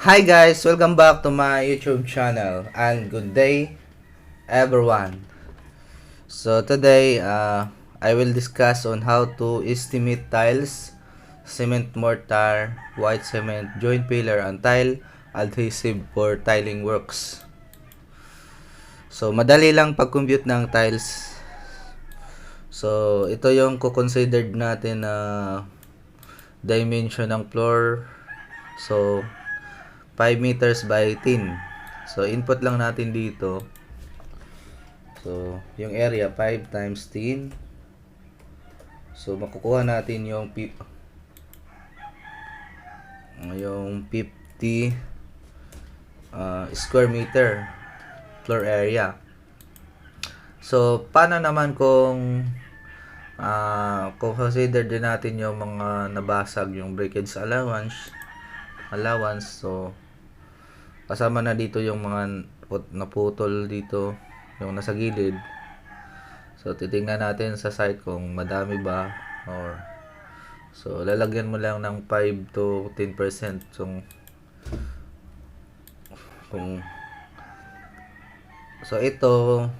Hi guys, welcome back to my YouTube channel and good day everyone. So today I will discuss on how to estimate tiles, cement mortar, white cement, joint pillar and tile adhesive for tiling works. So madali lang pag-compute ng tiles. So ito yung considered natin na dimension ng floor. So 5 meters by 10. So, input lang natin dito. So, yung area 5 times 10. So, makukuha natin yung 50 square meter floor area. So, paano naman kung consider din natin yung mga nabasag, yung breakage allowance. So, kasama na dito yung mga naputol dito, yung nasa gilid. So, titingnan natin sa site kung madami ba or so, lalagyan mo lang ng 5 to 10% kung so, ito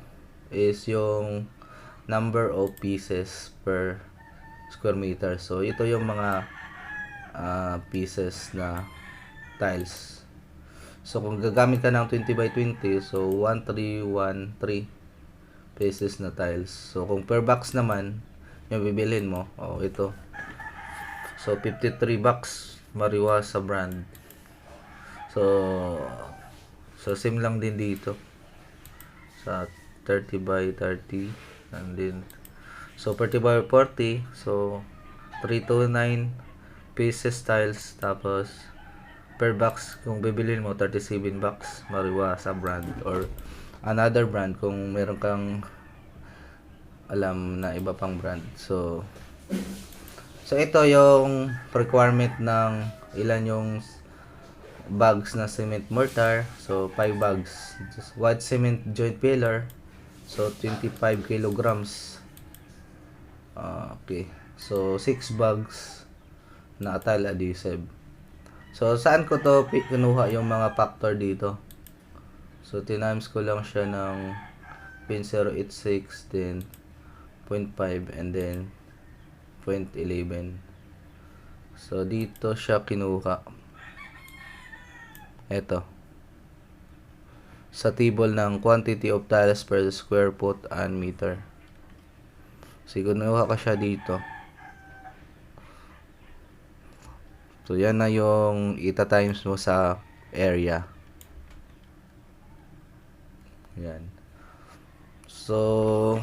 is yung number of pieces per square meter. So, ito yung mga pieces na tiles. So, kung gagamit ka ng 20 by 20, so 1313 pieces na tiles. So, kung per box naman, yung bibilhin mo, ito. So, 53 box, Mariwa sa brand. So, same lang din dito. Sa 30 by 30. And then, so 40 by 40. So, 329 pieces tiles. Tapos, per box kung bibilhin mo 37 box Mariwa sa brand or another brand kung meron kang alam na iba pang brand. So ito yung requirement ng ilan yung bags na cement mortar. So 5 bags. White cement joint pillar, so 25 kilograms. Okay, so 6 bags na tile adhesive. So, saan ko to kinuha yung mga factor dito? So, tinimes ko lang siya ng 0.086, then 0.5, and then 0.11. So, dito siya kinuha. Ito. Sa table ng quantity of tiles per square foot and meter. So, kinuha ko siya dito. So, yan na yung ita-times mo sa area. Yan. So,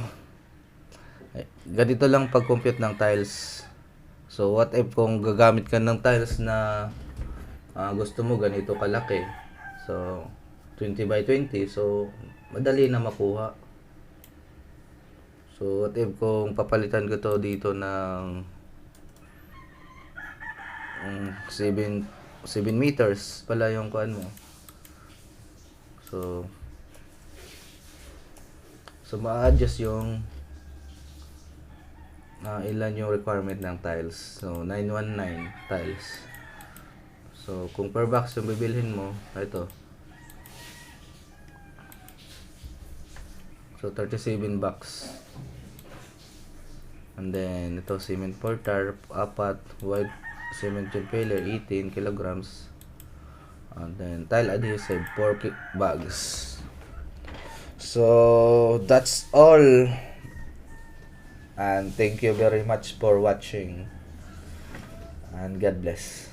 ganito lang pag-compute ng tiles. So, what if kung gagamit ka ng tiles na gusto mo ganito kalaki. So, 20 by 20. So, madali na makuha. So, what if kung papalitan ko to dito ng 7 meters pala yung kuan mo. So ma-adjust yung ilan yung requirement ng tiles. So 919 tiles. So kung per box yung bibilhin mo, ito. So 37 box. And then ito cement mortar 4, white cement joint pillar 18 kilograms, and then tile adhesive 4 bags. So that's all, and thank you very much for watching, and God bless.